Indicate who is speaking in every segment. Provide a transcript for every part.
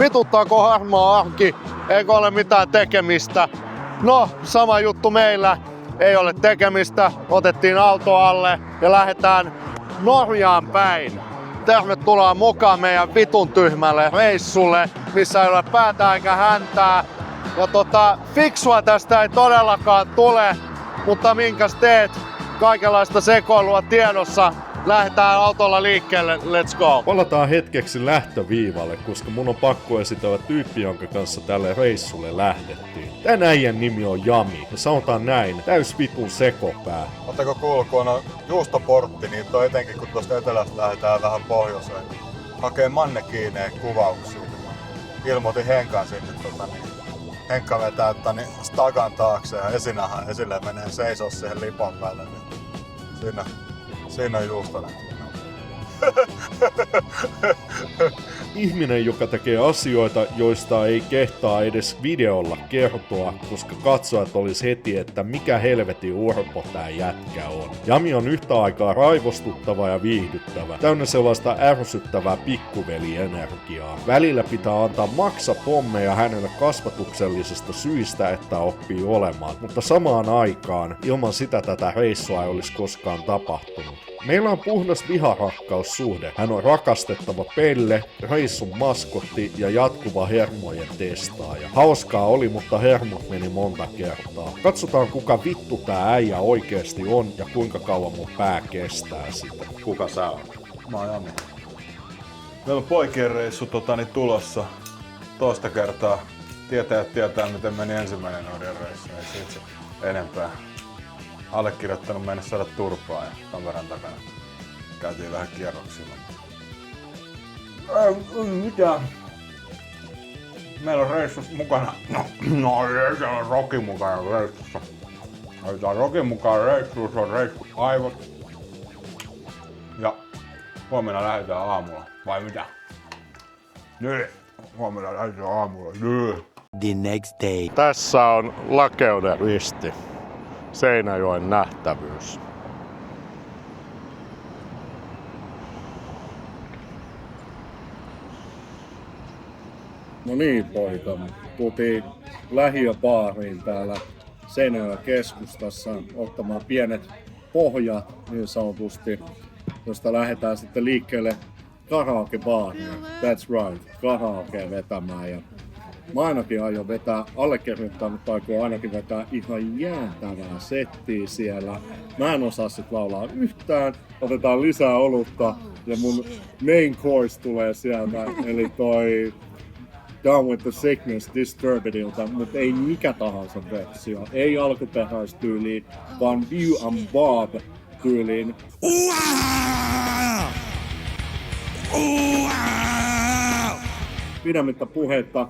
Speaker 1: Vituttaako harmaa arki? Eikö ole mitään tekemistä? No, sama juttu meillä. Ei ole tekemistä. Otettiin auto alle ja lähdetään Norjaan päin. Tervetuloa mukaan meidän vitun tyhmälle reissulle, missä ei ole päätä eikä häntää. Ja fiksua tästä ei todellakaan tule, mutta minkäs teet? Kaikenlaista sekoilua tiedossa. Lähdetään autolla liikkeelle, let's go!
Speaker 2: Palataan hetkeksi lähtöviivalle, koska mun on pakko esitellä tyyppi, jonka kanssa tälle reissulle lähdettiin. Tän äijän nimi on Jami, ja sanotaan näin, täys vitun sekopää.
Speaker 3: Oletteko kuullut, kun on juustoportti, niin toi etenkin kun tuosta etelästä lähdetään vähän pohjoiseen, hakee mannekiineen kuvauksia. Ilmoitin Henkan sinne, Henkka vetää stagan taakse ja esinahan esille menee seisoo siihen lipan päälle. Niin siinä on juusto näkyy.
Speaker 2: Ihminen, joka tekee asioita, joista ei kehtaa edes videolla kertoa, koska katsojat olisi heti, että mikä helvetin urpo tää jätkä on. Jami on yhtä aikaa raivostuttava ja viihdyttävä, täynnä sellaista ärsyttävää pikkuveli-energiaa. Välillä pitää antaa maksapommeja hänelle kasvatuksellisista syistä, että oppii olemaan, mutta samaan aikaan ilman sitä tätä reissua ei olisi koskaan tapahtunut. Meillä on puhdas viharakkaussuhde. Hän on rakastettava pelle, reissun maskotti ja jatkuva hermojen testaaja. Hauskaa oli, mutta hermot meni monta kertaa. Katsotaan kuka vittu tää äijä oikeesti on ja kuinka kauan mun pää kestää sitä.
Speaker 1: Kuka sä oot?
Speaker 3: Mä oon Jami. Meillä on poikien reissu tulossa toista kertaa. Tietää miten meni ensimmäinen Norjan reissu, ei siitä se enempää. Allekirjoittanut mennä saada turpaa ja kameran takana käytiin vähän kierroksilla. Mitä? Meillä on reissussa mukana, no ei siellä on Roki mukana reissussa. Ei tää Roki mukaan reissussa on reissu aivot. Ja huomenna lähdetään aamulla, vai mitä? Niin, huomenna lähdetään aamulla, niin.
Speaker 4: The next day.
Speaker 1: Tässä on Lakeuden risti. Seinäjoen nähtävyys.
Speaker 5: No niin poika, tultiin lähiöbaariin täällä Seinäjoen keskustassa ottamaan pienet pohjat niin sanotusti, josta lähdetään sitten liikkeelle karaokebaariin. That's right, karaoke vetämään. Ja mä ainakin aion vetää, allekirjoittanut aikoo ainakin vetää ihan jäätävää settiä siellä. Mä en osaa sit laulaa yhtään, otetaan lisää olutta ja mun main course tulee sieltä, eli toi Down with the Sickness Disturbedilta, mutta ei mikä tahansa versio. Ei alkuperäistyyliin, vaan View and Bob tyyliin. Pidemmittä puhetta,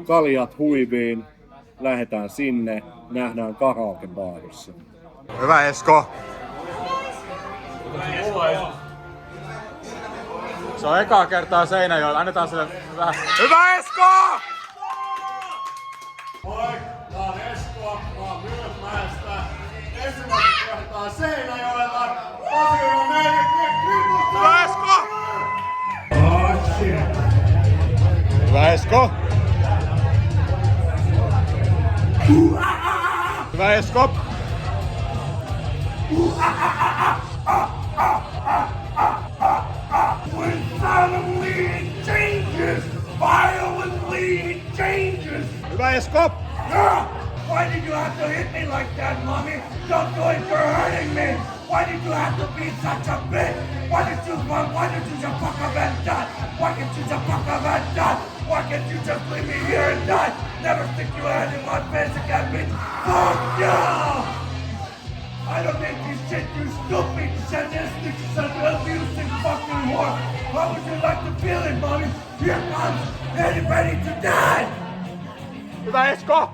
Speaker 5: kaljat huiviin, lähdetään sinne, nähdään karaokebaarissa.
Speaker 3: Hyvä Esko! Se on ekaa kertaa Seinäjoella, annetaan sille vähän. Hyvä Esko!
Speaker 1: Moi, mä oon Esko, mä oon Myyrmäestä. Ensimmäistä kertaa Seinäjoella. Asioilla meininki, kiitos!
Speaker 3: Hyvä Esko! Hyvä Esko! Hyvä Esko!
Speaker 6: When suddenly it changes, violently it changes.
Speaker 3: Hyvä Esko!
Speaker 6: Why did you have to hit me like that, mommy? Don't do it, you're hurting me. Why did you have to be such a bitch? Why did you just fuck up and die? Why can't you just fuck up and die? Why can't you just leave me here and die? Never stick your hand in my face again, bitch. Fuck you! I don't make this shit, you stupid, sadistic, abusive fucking whore. How would you like to feel it, mommy? Here comes Eddie ready to die!
Speaker 3: Hyvä Esko!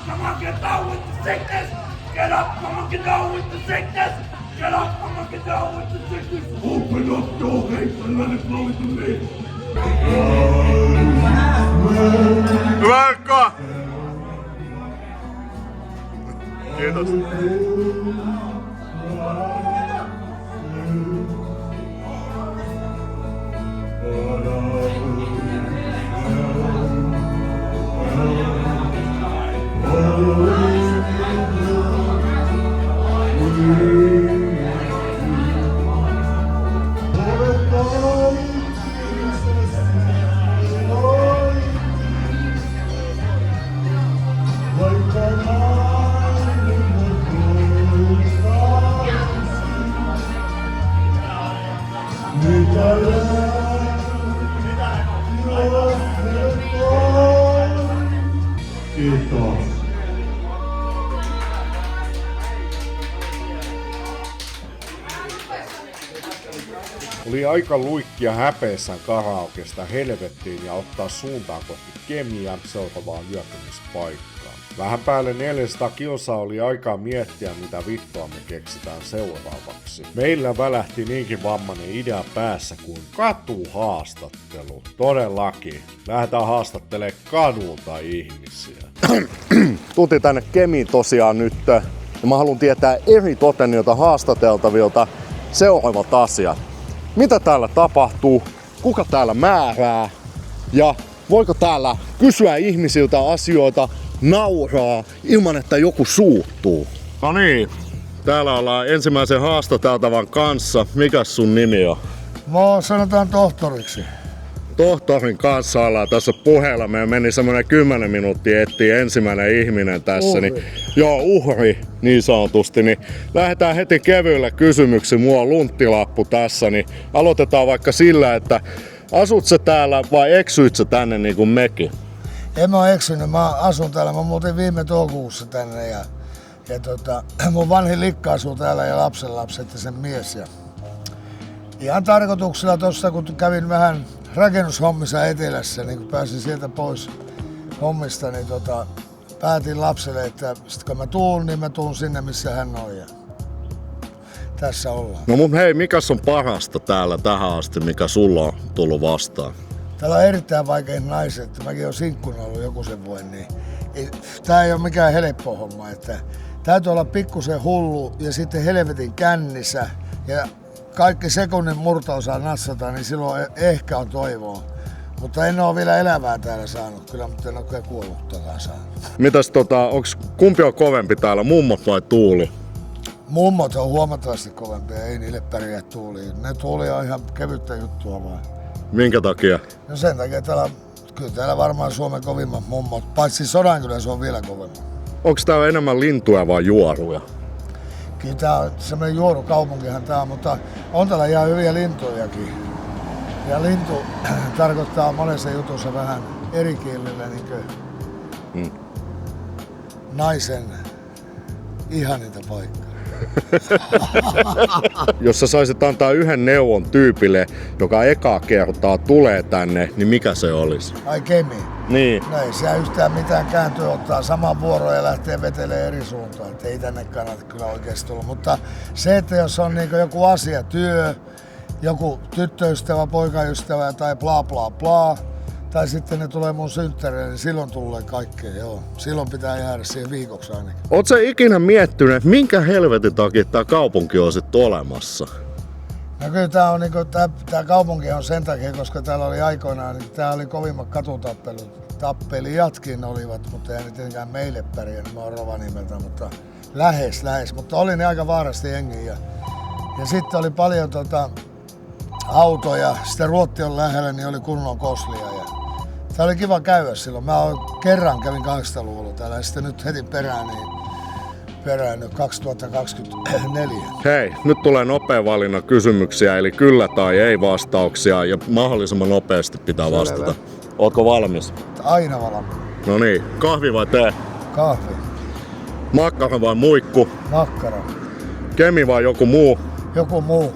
Speaker 6: Come on, get down with the sickness! Get up, come on, get down with the sickness! Get up, come on, get down with the sickness! Open up your hate and let it flow into me!
Speaker 3: Hyvä Esko! Kiitos.
Speaker 5: Kiitos.
Speaker 2: Oli aika luikkia häpeissään karaokesta helvettiin ja ottaa suuntaan kohti Kemiä seuraavaan yöpymispaikkaan. Vähän päälle 400 kilsaa oli aikaa miettiä, mitä vittua me keksitään seuraavaksi. Meillä välähti niinkin vammainen idea päässä kuin katuhaastattelu. Todellakin. Lähdetään haastattelemaan kadulta ihmisiä.
Speaker 1: Tuti tänne Kemiin tosiaan nyt. Ja mä haluan tietää eri totenilta haastateltavilta seuraavat asiat. Mitä täällä tapahtuu? Kuka täällä määrää? Ja voiko täällä kysyä ihmisiltä asioita, nauraa, ilman että joku suuttuu? No niin, täällä ollaan ensimmäisen haastateltavan kanssa. Mikäs sun nimi on?
Speaker 4: Sanotaan tohtoriksi.
Speaker 1: Tohtorin kanssa ollaan tässä puheella. Meillä meni semmoinen 10 minuuttia etsiä ensimmäinen ihminen tässä.
Speaker 4: Uhri.
Speaker 1: Niin, joo, uhri niin sanotusti. Niin lähdetään heti kevyillä kysymyksillä. Mulla on lunttilappu tässä. Niin aloitetaan vaikka sillä, että asut sä täällä vai eksyit sä tänne niin kuin mekin?
Speaker 4: En mä oo eksynyt, mä asun täällä. Mä muutin viime toukokuussa tänne ja mun vanhin likka asuu täällä ja lapsenlapset ja sen mies. Ja ihan tarkoituksella tossa, kun kävin vähän rakennushommissa etelässä, niin kun pääsin sieltä pois hommista, niin päätin lapselle, että sit kun mä tuun, niin mä tuun sinne, missä hän on. Ja tässä ollaan.
Speaker 1: No mut hei, mikäs on parasta täällä tähän asti, mikä sulla on tullut vastaan?
Speaker 4: Täällä on erittäin vaikeat naiset. Mäkin oon sinkkuna ollut joku sen vuoden, niin tää ei ole mikään helppo homma. Että täytyy olla pikkusen hullu ja sitten helvetin kännissä ja kaikki sekunnin murto-osaa nassata, niin silloin ehkä on toivoa. Mutta en oo vielä elävää täällä saanut, kyllä, mutta en oo kyllä kuollutta saanut.
Speaker 1: Mitäs kumpi on kovempi täällä, mummot vai Tuuli?
Speaker 4: Mummot on huomattavasti kovempia, ei niille pärjää Tuuliin. Ne Tuuli on ihan kevyttä juttua vaan.
Speaker 1: Minkä takia?
Speaker 4: No sen takia kyllä täällä varmaan Suomen kovimmat mummot, paitsi Sodankylä se on vielä kovemmat.
Speaker 1: Onks täällä enemmän lintuja vai juoruja?
Speaker 4: Kyllä tää on semmoinen juorukaupunkihan tää on, mutta on täällä ihan hyviä lintujakin. Ja lintu tarkoittaa monessa jutussa vähän eri kielellä niin naisen ihaninta paikkaa.
Speaker 1: Jos sä saisit antaa yhden neuvon tyypille, joka ekaa kertaa tulee tänne, niin mikä se olisi?
Speaker 4: Ai Kemi.
Speaker 1: Niin.
Speaker 4: No ei siellä yhtään mitään kääntyä, ottaa saman vuoron ja lähtee vetelemään eri suuntaan. Et ei tänne kannata kyllä oikeasti tulla. Mutta se, että jos on niinku joku asia, työ, joku tyttöystävä, poikaystävä tai bla bla bla, tai sitten ne tulee mun synttäreille, niin silloin tulee kaikkea, joo. Silloin pitää jäädä siihen viikoksi ainakin.
Speaker 1: Oot sä ikinä miettinyt, että minkä helvetin takia tää kaupunki on sit olemassa?
Speaker 4: No kyllä tää on niinku, tää kaupunki on sen takia, koska täällä oli aikoinaan, niin tää oli kovimmat katutappelut. Tappelijatkin olivat, mutta ei ne tietenkään meille pärjännyt, mä oon Rovaniemeltä, mutta lähes. Mutta oli ne aika vaarasti jengiä. Ja sitten oli paljon autoja, sitten Ruotti on lähellä, niin oli kunnon koslia. Ja tää oli kiva käydä silloin. Mä kerran kävin 800-luvulla täällä ja sitten nyt heti perään 2024.
Speaker 1: Hei, nyt tulee nopea valinnan kysymyksiä, eli kyllä tai ei vastauksia ja mahdollisimman nopeasti pitää vastata. Ootko valmis?
Speaker 4: Aina valmis.
Speaker 1: No niin, kahvi vai tee?
Speaker 4: Kahvi.
Speaker 1: Makkara vai muikku?
Speaker 4: Makkara.
Speaker 1: Kemi vai joku muu?
Speaker 4: Joku muu.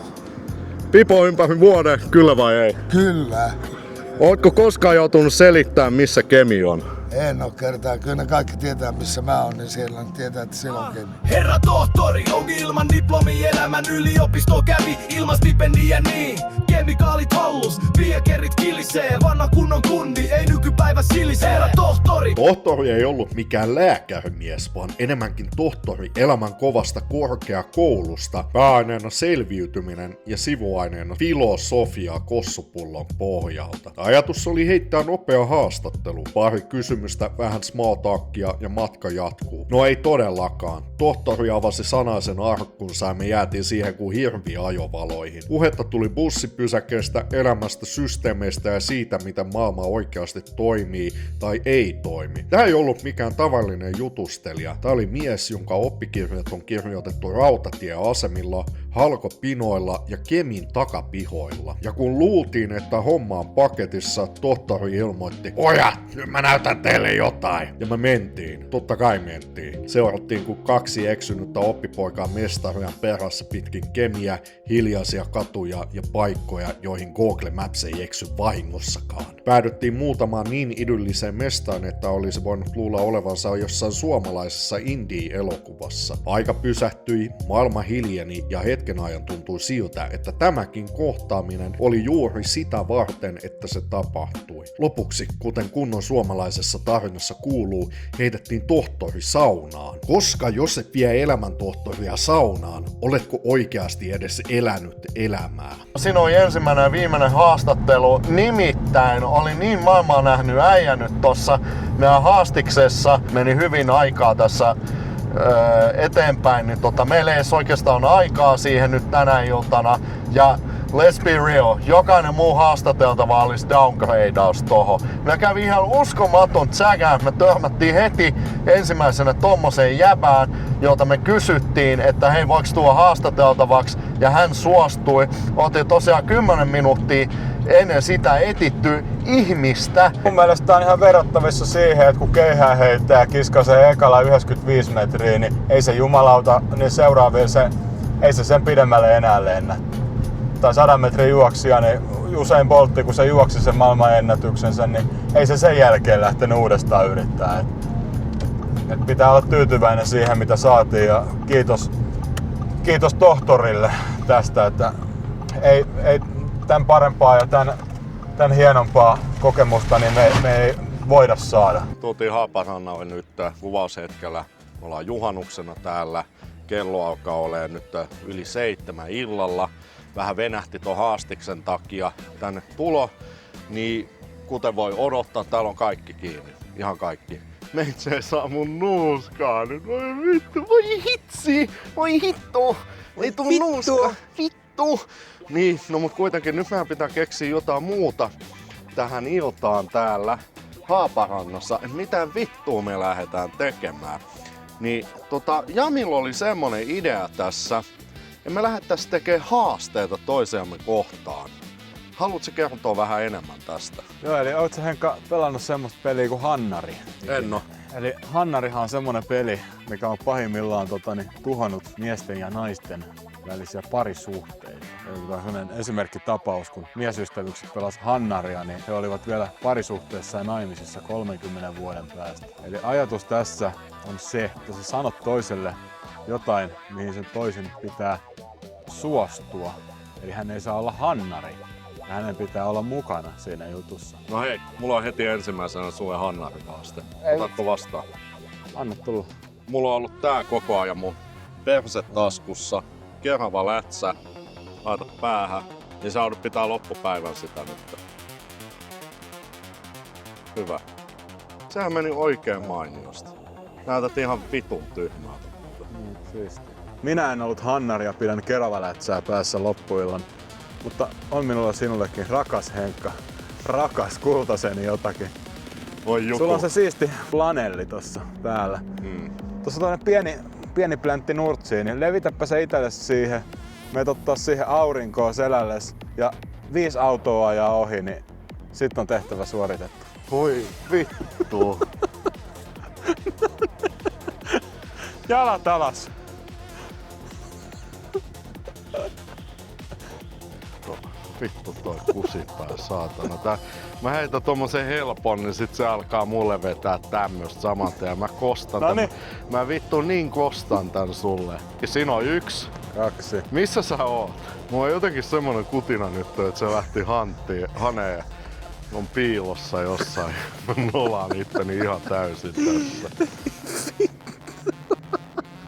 Speaker 1: Pipo ympäri vuoden, kyllä vai ei?
Speaker 4: Kyllä.
Speaker 1: Ootko koskaan joutunut selittämään, missä Kemi on?
Speaker 4: En oo kertaa. Kyllä ne kaikki tietää, missä mä oon, niin siellä tietää, että siellä on Kemi.
Speaker 7: Herra tohtori, onkin ilman diplomi elämän yliopisto kävi ilman stipendiä niin. Kemikaalit hallus, viekerit kilisee, vanha kunnon kundi, ei nykypäivä silisee. Herra tohtori, tohtori.
Speaker 2: Tohtori ei ollut mikään lääkärimies, vaan enemmänkin tohtori elämän kovasta korkeakoulusta, pääaineena selviytyminen ja sivuaineena filosofia kossupullon pohjalta. Ajatus oli heittää nopea haastattelu, pari kysymystä, vähän small talkia ja matka jatkuu. No ei todellakaan. Tohtori avasi sanaisen arkkunsa ja me jäätiin siihen kuin hirvi ajovaloihin. Puhetta tuli bussipysäkeistä, elämästä, systeemeistä ja siitä, miten maailma oikeasti toimii tai ei toimi. Tämä ei ollut mikään tavallinen jutustelija. Tämä oli mies, jonka oppikirjat on kirjoitettu rautatieasemilla, halkopinoilla ja Kemin takapihoilla. Ja kun luultiin, että homma on paketissa, tohtori ilmoitti, pojat, nyt mä näytän teille jotain. Ja me mentiin. Totta kai mentiin. Seurattiin kun 2 eksynyttä oppipoikaa mestarian perässä pitkin Kemiä, hiljaisia katuja ja paikkoja, joihin Google Maps ei eksy vahingossakaan. Päädyttiin muutamaan niin idylliseen mestaan, että olisi voinut luulla olevansa jossain suomalaisessa indie-elokuvassa. Aika pysähtyi, maailma hiljeni ja hetken ajan tuntui siltä, että tämäkin kohtaaminen oli juuri sitä varten, että se tapahtui. Lopuksi, kuten kunnon suomalaisessa tarinassa kuuluu, heitettiin tohtori saunaan. Koska jos et vie elämäntohtoria saunaan, oletko oikeasti edes elänyt elämää?
Speaker 1: Siinä oli ensimmäinen ja viimeinen haastattelu. Nimittäin oli niin maailmaa nähnyt äijä nyt tossa meidän haastiksessa. Meni hyvin aikaa tässä eteenpäin, niin meillä ei edes oikeastaan aikaa siihen nyt tänä iltana. Ja let's be real, jokainen muu haastateltava olisi downgradeaus tohon. Me kävi ihan uskomaton tsägää, me törmättiin heti ensimmäisenä tommoseen jäbään, jolta me kysyttiin, että hei voiks tulla haastateltavaksi, ja hän suostui. Oltiin tosiaan 10 minuuttia ennen sitä etitty ihmistä.
Speaker 3: Mun mielestä tää on ihan verrattavissa siihen, että kun keihää heittää ja kiskaisee ekalla 95 metriä, niin ei se jumalauta, niin seuraavilla ei se sen pidemmälle enää lennä. Tai 100 metrin juoksija, niin Usain Boltti, kun se juoksi sen maailmanennätyksensä, niin ei se sen jälkeen lähtenyt uudestaan yrittää. Et pitää olla tyytyväinen siihen, mitä saatiin, ja kiitos tohtorille tästä, että ei tämän parempaa ja tämän hienompaa kokemusta niin me ei voida saada.
Speaker 1: Tultiin Haaparannalle nyt kuvaushetkellä. Me ollaan juhannuksena täällä. Kello alkaa olemaan nyt yli 7 illalla. Vähän venähti ton haastiksen takia tänne tulo, niin kuten voi odottaa, täällä on kaikki kiinni. Ihan kaikki. Meitse ei saa mun nuuskaa nyt. Voi vittu, voi hitsi, voi hitto. Ei tuu nuuska, vittu. Niin, no mut kuitenkin nyt meidän pitää keksiä jotain muuta tähän iltaan täällä Haaparannassa. Et mitä vittua me lähdetään tekemään. Niin Jamilla oli semmonen idea tässä. Ja me lähdettäisiin tekemään haasteita toisiamme kohtaan. Haluatko kertoa vähän enemmän tästä?
Speaker 3: Joo, eli ootko sä Henkka pelannut semmoista peliä kuin Hannari?
Speaker 1: En oo.
Speaker 3: Eli Hannarihan on semmonen peli, mikä on pahimmillaan tuhonnut miesten ja naisten välisiä parisuhteita. Tämä on sellainen esimerkkitapaus, kun miesystävykset pelas Hannaria, niin he olivat vielä parisuhteessa ja naimisissa 30 vuoden päästä. Eli ajatus tässä on se, että sä sanot toiselle jotain, mihin sen toisen pitää suostua. Eli hän ei saa olla Hannari. Ja hänen pitää olla mukana siinä jutussa.
Speaker 1: No hei, mulla on heti ensimmäisenä sulle Hannari-haaste. Otatko vastaan?
Speaker 3: Anna tulla.
Speaker 1: Mulla on ollut tää koko ajan mun persetaskussa. Kerava lätsä. Laita päähän. Niin sä joudut pitää loppupäivän sitä nyt. Hyvä. Sehän meni oikein mainiosti. Näytät ihan vitun tyhmältä.
Speaker 3: Minä en ollut Hannari ja pidän keravalätsää päässä loppuillan. Mutta on minulla sinullekin rakas Henkka. Rakas kultaseni jotakin.
Speaker 1: Voi joku.
Speaker 3: Sulla on se siisti flanelli tossa päällä. Tossa on pieni pläntti nurtsiin, niin levitäpä se itsellesi siihen. Meet ottaa siihen aurinkoa selälles ja 5 autoa ajaa ohi, niin sit on tehtävä suoritettu.
Speaker 1: Voi vittu.
Speaker 3: Jalat alas.
Speaker 1: Vittu toi kusipää, saatana. Mä heitän tommosen helpon, niin sit se alkaa mulle vetää tämmöstä saman tien. Mä kostan
Speaker 3: Noniin.
Speaker 1: Mä vittu niin kostan tän sulle. Ja siinä on 1.
Speaker 3: 2.
Speaker 1: Missä sä oot? Mulla on jotenkin semmonen kutina nyt, että se lähti haneen. on piilossa jossain. Mä nolaan itteni ihan täysin tässä.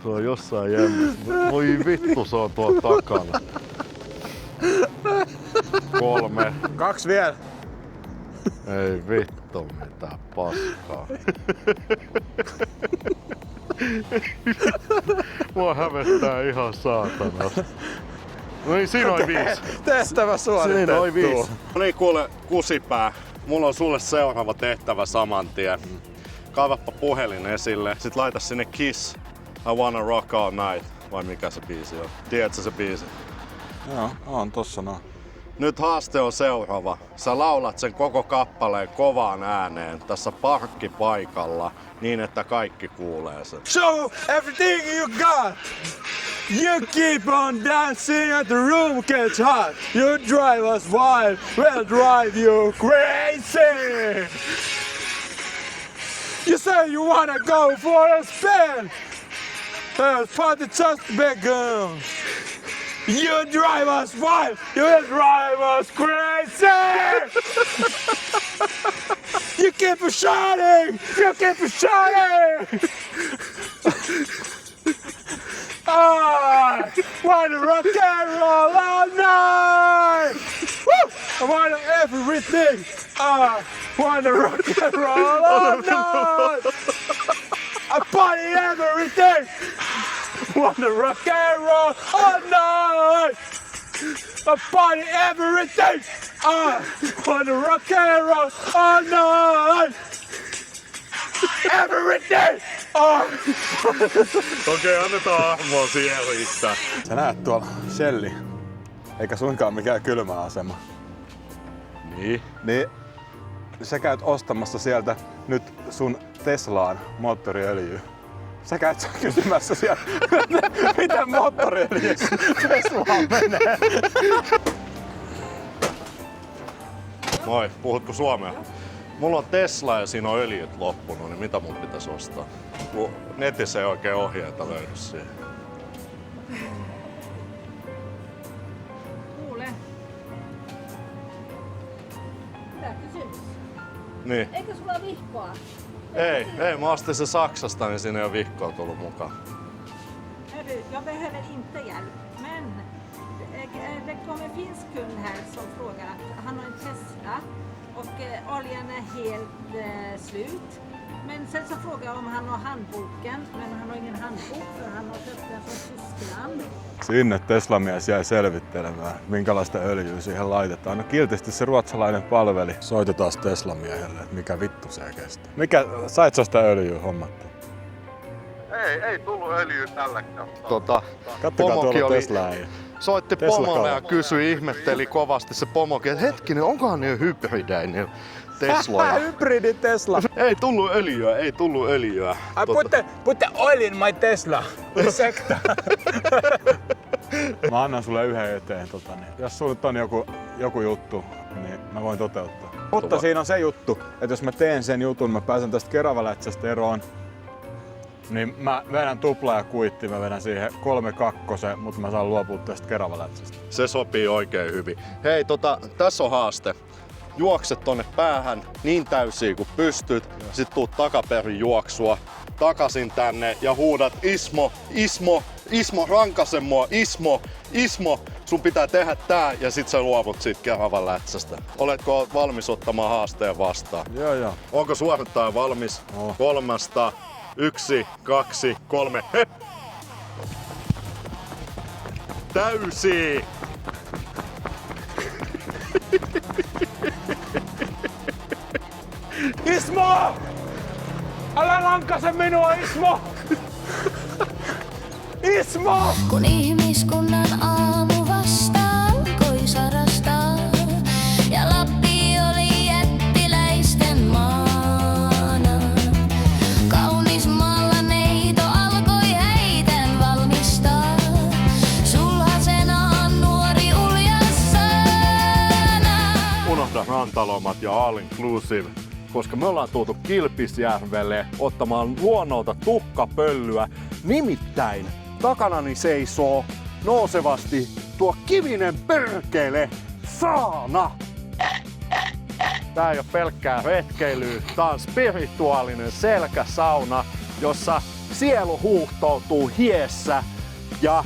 Speaker 1: Se on jossain jämmässä. Voi vittu, se on tuolla takana. 3.
Speaker 3: 2 vielä.
Speaker 1: Ei vittu, mitään paskaa. Mua hävettää ihan saatanasti. No niin, siinä oli 5.
Speaker 3: Tehtävä suoritettu.
Speaker 1: Siinä oli 5.
Speaker 2: No niin, kuule kusipää. Mulla on sulle seuraava tehtävä saman tien. Kaivappa puhelin esille, sit laita sinne Kiss, I Wanna Rock All Night. Vai mikä se biisi on? Tiedätkö se biisi?
Speaker 3: Joo, on tossa no.
Speaker 2: Nyt haaste on seuraava. Sä laulat sen koko kappaleen kovaan ääneen tässä parkkipaikalla niin, että kaikki kuulee sen.
Speaker 3: Show everything you got! You keep on dancing and the room gets hot. You drive us wild, we'll drive you crazy! You say you wanna go for a spin! Party just begun! You drive us wild, you drive us crazy! You keep shouting, you keep shouting! I wanna rock and roll all night! Woo! I wanna everything! I wanna rock and roll all night! I party everything! Wanna rock and roll all night! I party everything! I wanna rock and roll all night! Everything!
Speaker 1: Okei, annetaan armoa sielistä.
Speaker 3: Sä näet tuolla Shelli, eikä suinkaan mikään kylmä asema.
Speaker 1: Niin.
Speaker 3: Niin sä käyt ostamassa sieltä nyt sun Teslaan moottoriöljyä. Sä käyt kysymässä siellä, miten moottoriöljy Teslaan menee.
Speaker 2: Moi, puhutko suomea? Mulla on Tesla ja siinä on öljyt loppunut, niin mitä mun pitäisi ostaa? Netissä ei oikein ohjeita löydy siihen.
Speaker 8: Kuule. Hyvä kysymys.
Speaker 2: Niin.
Speaker 8: Eikö sulla vihkoa?
Speaker 2: Ei, mä ostin se Saksasta, niin siinä ei ole vihkoa tullut mukaan.
Speaker 8: Hörru, jag behöver inte hjälp. Men det kom en finsk kund här som frågar att han har en Tesla och oljan är helt slut. Men sen så frågar jag om han har handboken, men han har ingen handbok för han har köpt den från Tyskland.
Speaker 3: Sinne Tesla-mies jäi selvittelemään, minkälaista öljyä siihen laitetaan. No kiltisti se ruotsalainen palveli. Soitetaan Tesla-miehelle, että mikä vittu se kestää. Sait sä sitä öljyä hommattua?
Speaker 1: Ei tullut öljyä tällä kertaa.
Speaker 3: Kattokaa tuolla
Speaker 1: oli...
Speaker 3: Tesla-äijä.
Speaker 1: Soitti pomolle ja kysyi, ihmetteli kovasti se pomokin, että hetkinen, onkohan ne hybridejä ne Tesloja?
Speaker 3: Hybridi Tesla.
Speaker 2: Ei tullut öljyä.
Speaker 3: I put the oil in my Tesla. Sekta. Mä annan sulle yhden eteen. Niin. Jos sulla on joku juttu, niin mä voin toteuttaa. Mutta siinä on se juttu, että jos mä teen sen jutun, mä pääsen tästä Keravalätsästä eroon. Niin mä vedän tupla ja kuitti, mä vedän siihen 3-2, mutta mä saan luopua tästä Keravalätsästä.
Speaker 2: Se sopii oikein hyvin. Hei, tässä on haaste. Juokse tonne päähän niin täysiä kuin pystyt, sit tuut takaperin juoksua takaisin tänne ja huudat Ismo, Ismo, Ismo, rankase mua, Ismo, Ismo. Sun pitää tehdä tää ja sit sä luovut siitä Keravalätsästä. Oletko valmis ottamaan haasteen vastaan?
Speaker 3: Joo.
Speaker 2: Onko suorittaja valmis? 3, 1, 2, 3, hep! Täysi!
Speaker 3: Ismo! Älä rankase minua, Ismo! Ismo!
Speaker 9: Kun ihmiskunnan aamu vastaa alkoi sarastaa ja Lappi oli jättiläisten maana. Kaunis maalla neito alkoi häiten valmistaa. Sulhasena on nuori uljassana.
Speaker 1: Unohda rantalomat ja all inclusive, koska me ollaan tuotu Kilpisjärvelle ottamaan luonnolta tukkapöllyä. Nimittäin takanani seisoo nousevasti tuo kivinen perkele Saana. Tää ei oo pelkkää retkeilyä, tää on spirituaalinen selkäsauna, jossa sielu huuhtoutuu hiessä ja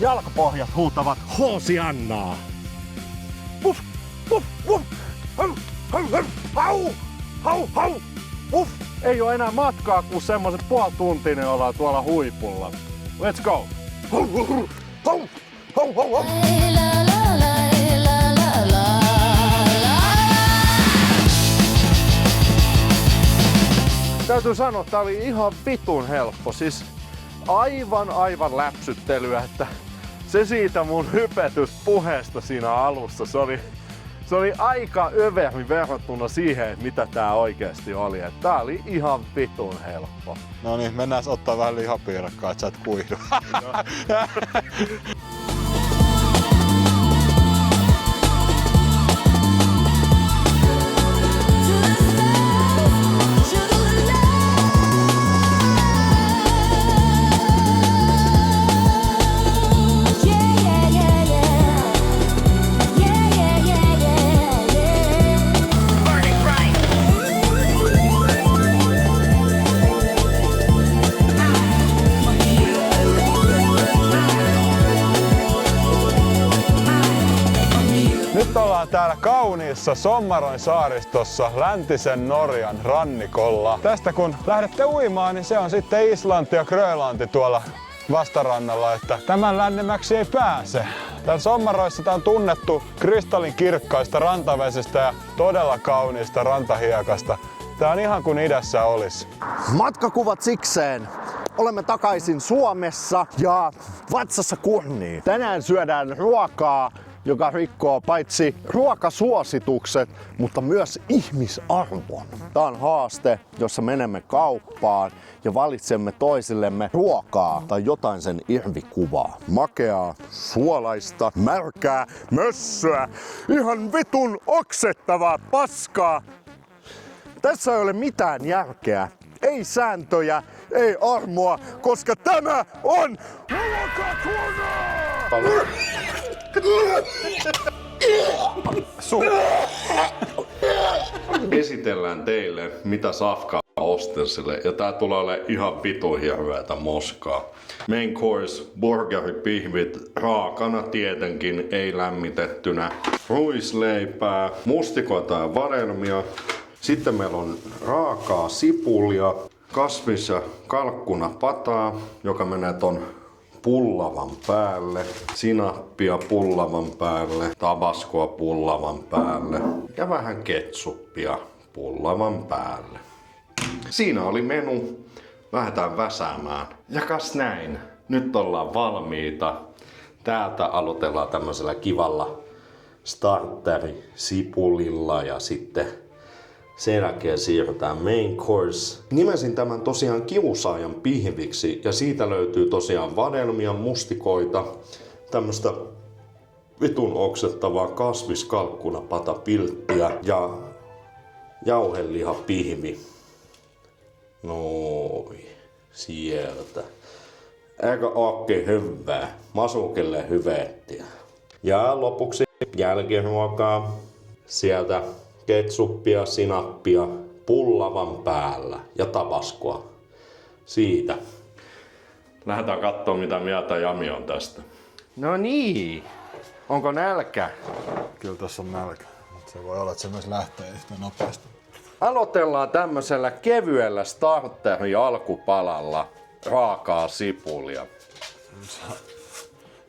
Speaker 1: jalkapohjat huutavat Hosiannaa. Uff, uff, uff, hau, hau, hau, hau, hau, hau, uff. Ei oo enää matkaa, kun semmoset puolituntinen ollaan tuolla huipulla. Let's go! Hau, hau, hau, hau, hau, hau. Täytyy sanoa, että tää oli ihan vitun helppo. Siis aivan läpsyttelyä, että se siitä mun hypetyspuheesta siinä alussa, se oli aika överi verrattuna siihen, mitä tää oikeesti oli. Että tää oli ihan vitun helppo.
Speaker 3: No niin, mennään ottaa vähän lihapiirakkaa, et sä et kuihdu. Nyt ollaan täällä kauniissa Sommaroin saaristossa läntisen Norjan rannikolla. Tästä kun lähdette uimaan, niin se on sitten Islanti ja Grönlanti tuolla vastarannalla, että tämän lännemmäksi ei pääse. Täällä Sommaroissa tää on tunnettu kristallin kirkkaista rantavesistä ja todella kauniista rantahiekasta. Tää on ihan kuin idässä olisi.
Speaker 1: Matkakuvat sikseen. Olemme takaisin Suomessa ja vatsassa kurnii. Tänään syödään ruokaa, joka rikkoo paitsi ruokasuositukset, mutta myös ihmisarvon. Tää on haaste, jossa menemme kauppaan ja valitsemme toisillemme ruokaa tai jotain sen irvikuvaa. Makeaa, suolaista, märkää, mössöä, ihan vitun oksettavaa paskaa. Tässä ei ole mitään järkeä, ei sääntöjä, ei armoa, koska tämä on ruokakunaa! Esitellään teille, mitä safkaa ostensille, ja tää tulee olemaan ihan vitun hirveätä moskaa. Main course, burgeripihvit, raakana tietenkin, ei lämmitettynä, ruisleipää, mustikoita ja vadelmia. Sitten meillä on raakaa sipulia, kasvis- ja kalkkunapataa, joka menee ton pullavan päälle, sinappia pullavan päälle, tabaskoa pullavan päälle ja vähän ketsuppia pullavan päälle. Siinä oli menu. Lähdetään väsäämään. Ja kas näin. Nyt ollaan valmiita. Täältä aloitellaan tämmöisellä kivalla starteri-sipulilla ja sitten sen jälkeen siirrytään main course. Nimesin tämän tosiaan kiusaajan pihviksi ja siitä löytyy tosiaan vadelmia, mustikoita, tämmöstä vitun oksettavaa kasviskalkkunapatapilttiä ja jauhelihapihvi. Noin, sieltä. Eikö ookin hyvää? Masukelle hyvettiä. Ja lopuksi jälkiruokaa. Sieltä ketsuppia, sinappia pullavan päällä ja tabaskoa. Siitä. Lähdetään kattoo mitä mieltä Jami on tästä. No niin. Onko nälkä?
Speaker 3: Kyllä tässä on nälkä, mutta se voi olla, että se myös lähtee yhtä nopeasti.
Speaker 1: Aloitellaan tämmöisellä kevyellä starteri alkupalalla raakaa sipulia.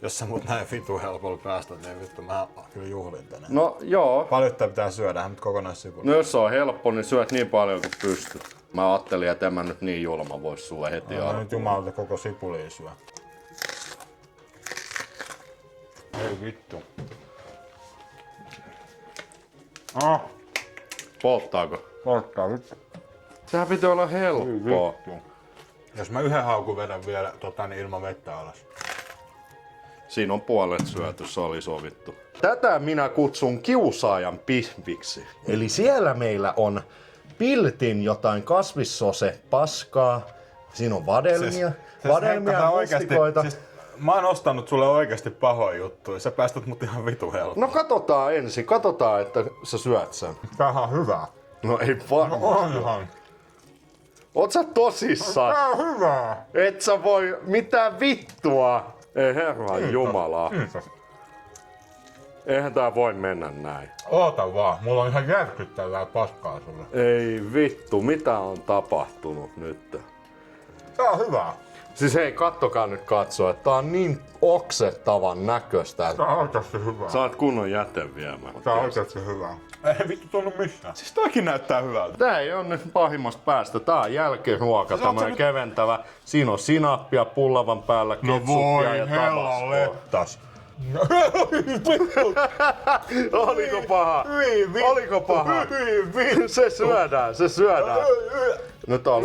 Speaker 3: Jos sä mut näin vitu helpolla päästä, niin vittu mä kyllä juhlin tänään.
Speaker 1: No joo.
Speaker 3: Paljon pitää syödä, mutta kokonaissipuli.
Speaker 1: No jos se on helppo, niin syöt niin paljon kuin pystyt. Mä ajattelin, että en mä nyt niin julma vois sua heti
Speaker 3: No nyt jumalauta koko sipulia syö. Ei vittu.
Speaker 1: Polttaako?
Speaker 3: Polttaa vittu.
Speaker 1: Sehän pitää olla helppoa.
Speaker 3: Jos mä yhden haukun vedän vielä niin ilman vettä alas.
Speaker 1: Siinä on puolet syöty, se oli sovittu. Tätä minä kutsun kiusaajan pihviksi. Eli siellä meillä on piltin jotain kasvissose paskaa. Siinä on vadelmia, vadelmia ja mustikoita.
Speaker 3: Mä oon ostanut sulle oikeasti pahoja juttuja. Sä päästät mut ihan vitu helposti.
Speaker 1: No katsotaan ensin, katsotaan, että sä syöt sen.
Speaker 3: Tämähän on hyvää.
Speaker 1: No ei varmaan.
Speaker 3: Onhan.
Speaker 1: Oot sä tosissaan?
Speaker 3: Tää on hyvää.
Speaker 1: Et sä voi mitään vittua. Ei herran jumala. Eihän tää voi mennä näin.
Speaker 3: Oota vaan, mulla on ihan järkyttävää paskaa sulle.
Speaker 1: Ei vittu, mitä on tapahtunut nyt?
Speaker 3: Tää on hyvää.
Speaker 1: Siis hei, kattokaa nyt katsoa, että tää on niin oksettavan näköistä.
Speaker 3: Tää on oikeasti hyvää.
Speaker 1: Sä oot kunnon jäteviemä.
Speaker 3: Tää on oikeasti hyvää. Ei vittu tunnu missään. Siis toikin näyttää hyvältä.
Speaker 1: Tää ei on nyt pahimmasta päästä. Tää on jälkiruoka, tämmönen keventävä. Siinä on sinappia pullavan päällä, ketsuppia ja tabaskoa.
Speaker 3: lettas.
Speaker 1: Oliko paha? Oliko paha? Se syödään, se syödään. Nyt on.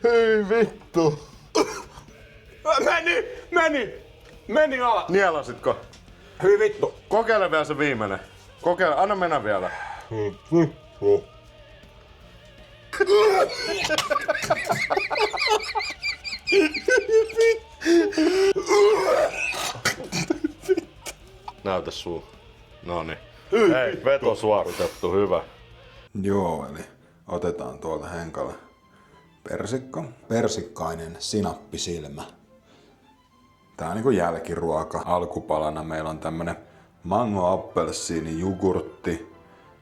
Speaker 1: Hyi vittu.
Speaker 3: Meni alas.
Speaker 1: Nielasitko?
Speaker 3: Hyi vittu.
Speaker 1: Kokeile vielä se viimeinen. Kokeile, anna mennä vielä. Näytä suu. Noniin. Hei, veto suoritettu, hyvä.
Speaker 10: Joo, eli otetaan tuolta Henkalle persikkainen sinappisilmä. Tää on niinku jälkiruoka. Alkupalana meillä on tämmönen mango-appelsiini jogurtti,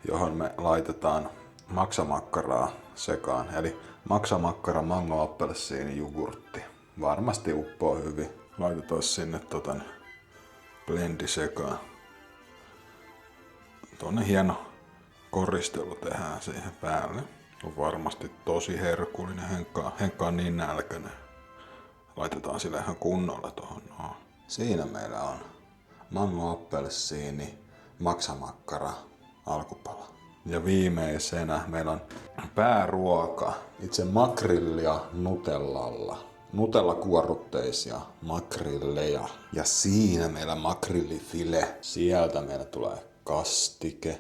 Speaker 10: johon me laitetaan maksamakkaraa sekaan. Eli maksamakkara, mango-appelsiini jogurtti. Varmasti uppoo hyvin. Laitetaan sinne blendi sekaan. Tuonne hieno koristelu tehdään siihen päälle. On varmasti tosi herkullinen. Henkka on niin nälkäinen. Laitetaan sille ihan kunnolla tohon. No. Siinä meillä on mango, appelsiini, maksamakkara, alkupala. Ja viimeisenä meillä on pääruoka. Itse makrillia nutellalla. Nutella-kuorrutteisia makrilleja. Ja siinä meillä makrillifile. Sieltä meillä tulee kastike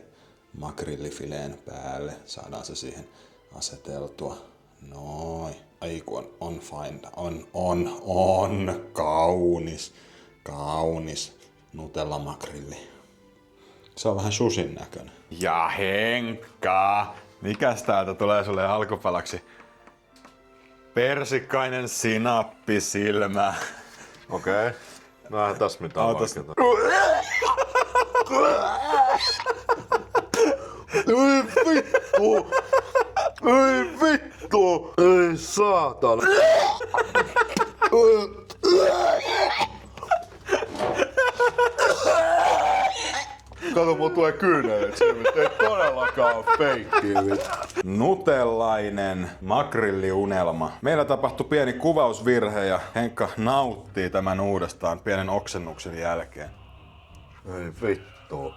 Speaker 10: makrillifileen päälle. Saadaan se siihen aseteltua. Noin. Ai kun on fine. On. Kaunis. Nutella makrilli. Se on vähän sushin näköinen.
Speaker 3: Ja Henkka, mikäs täältä tulee sulle alkupalaksi? Persikkainen sinappisilmä.
Speaker 1: Okei. No eihän tässä mitään vaikeeta. Ei vittu! Ei vittu! Ei saatana! Kato, mulla tulee kyyneleet. Ei todellakaan feikkiä.
Speaker 10: Nutellainen makrilliunelma. Meillä tapahtui pieni kuvausvirhe ja Henkka nauttii tämän uudestaan pienen oksennuksen jälkeen.
Speaker 1: Ei vittu.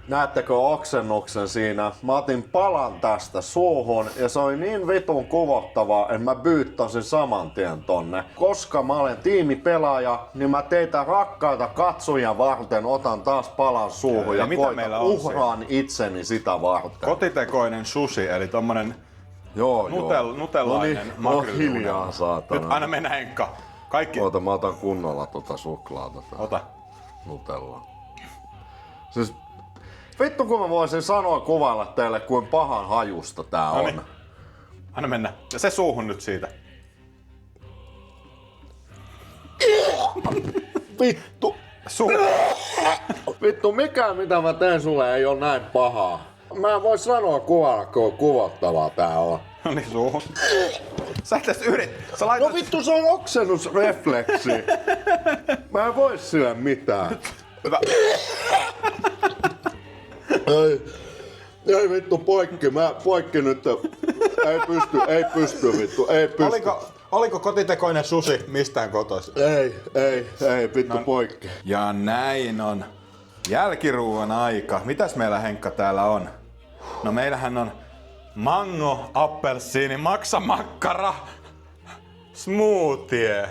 Speaker 1: Näettekö oksennuksen siinä? Mä otin palan tästä suuhun ja se oli niin vitun kuvottavaa, että mä byyttäsin saman tien tonne. Koska mä olen tiimipelaaja, niin mä teitä rakkaita katsojia varten otan taas palan suuhun ja uhraan itseni sitä varten.
Speaker 10: Kotitekoinen sushi, eli tommonen nutellainen makrilliunelma.
Speaker 1: Hiljaa saatana.
Speaker 10: Nyt aina mennä Henkka. Kaikki.
Speaker 1: Oota, mä otan kunnolla suklaata.
Speaker 10: Ota.
Speaker 1: Nutella. Siis vittu kun mä voisin kuvailla teille kuin pahan hajusta tää on.
Speaker 10: Anna mennä. Ja se suuhun nyt siitä.
Speaker 1: Vittu. Vittu, mikään mitä mä teen sulle ei oo näin pahaa. Mä en voi kuvailla kun kuvottavaa tää on.
Speaker 10: No niin, suuhun. Sä et edes Sä laitat...
Speaker 1: No vittu, se on oksennusrefleksi. Mä en voi syödä mitään.
Speaker 10: Hyvä.
Speaker 1: Ei vittu, poikki nyt. Ei pysty vittu, ei pysty.
Speaker 10: Oliko kotitekoinen sushi mistään kotoisin?
Speaker 1: Ei vittu, poikki.
Speaker 10: Ja näin on jälkiruuan aika. Mitäs meillä Henkka täällä on? No meillähän on mango, appelsiini, maksamakkara, smoothie.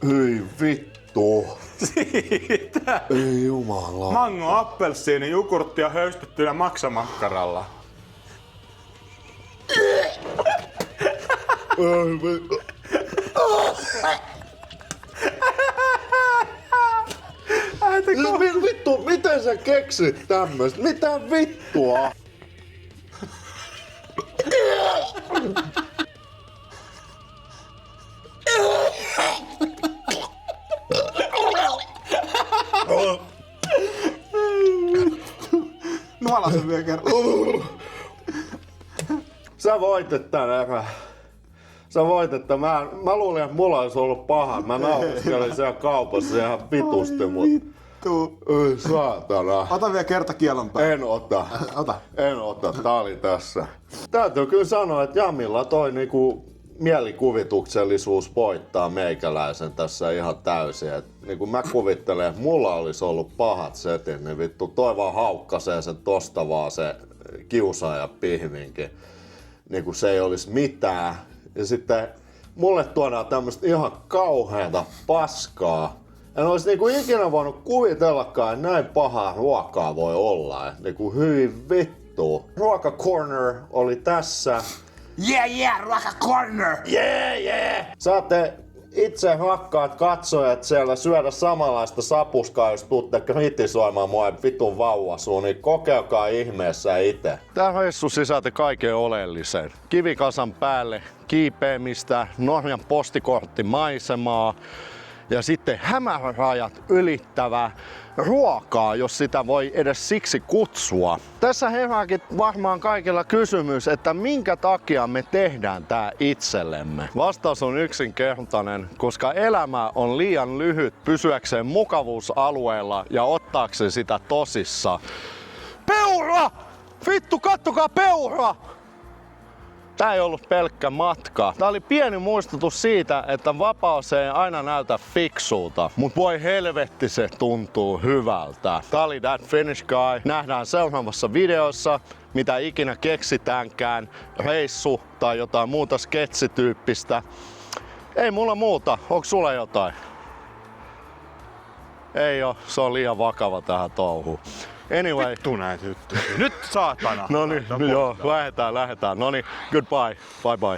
Speaker 1: Ei vittu.
Speaker 10: Siitä.
Speaker 1: Ei jumala.
Speaker 10: Mango, appelsiini, jogurttia höystettynä maksamakkaralla.
Speaker 1: Vittu, miten sä keksit tämmöstä? Mitä vittua?
Speaker 10: Nuola sen vielä kerran.
Speaker 1: Sä voitit tän erään. Sä voitit tän. Mä luulin, että mulla olisi ollut paha. Mä nautiskelin siellä kaupassa ihan vitusti, mut... Ei saatana.
Speaker 10: Ota vielä kerta kielon päälle.
Speaker 1: En ota.
Speaker 10: Ota.
Speaker 1: En ota. Tää oli tässä. Täytyy kyllä sanoa, että Jamilla toi niinku mielikuvituksellisuus voittaa meikäläisen tässä ihan täysin. Et niinku mä kuvittelen, että mulla olisi ollut pahat setit, niin vittu toi vaan haukkasee sen tosta vaan se kiusaaja pihvinkin. Niinku se ei olisi mitään. Ja sitten mulle tuodaan tämmöstä ihan kauheata paskaa. En olisi niinku ikinä voinut kuvitellakaan, että näin pahaa ruokaa voi olla. Et niinku hyi vittu. Ruoka Corner oli tässä.
Speaker 6: Yeah, Ruoka Corner!
Speaker 1: Yeah! Saatte itse rakkaat katsojat siellä syödä samanlaista sapuskaa, jos tuutte kritisoimaan mua vitun vauvasuun, niin kokeilkaa ihmeessä itse. Tää reissu sisälti kaiken oleellisen. Kivikasan päälle kiipeämistä, Norjan postikorttimaisemaa ja sitten hämärärajat ylittävää ruokaa, jos sitä voi edes siksi kutsua. Tässä herääkin varmaan kaikilla kysymys, että minkä takia me tehdään tää itsellemme. Vastaus on yksinkertainen, koska elämä on liian lyhyt pysyäkseen mukavuusalueella ja ottaakseen sitä tosissaan. Peura! Vittu, kattokaa peura! Tää ei ollut pelkkä matka. Tää oli pieni muistutus siitä, että vapaus ei aina näytä fiksulta, mut voi helvetti se tuntuu hyvältä. Tää oli That Finnish Guy. Nähdään seuraavassa videossa, mitä ikinä keksitäänkään, reissu tai jotain muuta sketsityyppistä. Ei mulla muuta. Onks sulla jotain? Ei oo. Se on liian vakava tähän touhuun. Anyway.
Speaker 3: Vittu näin tyttö. Nyt saatana.
Speaker 1: No niin, joo, lähetään. No niin, goodbye. Bye bye.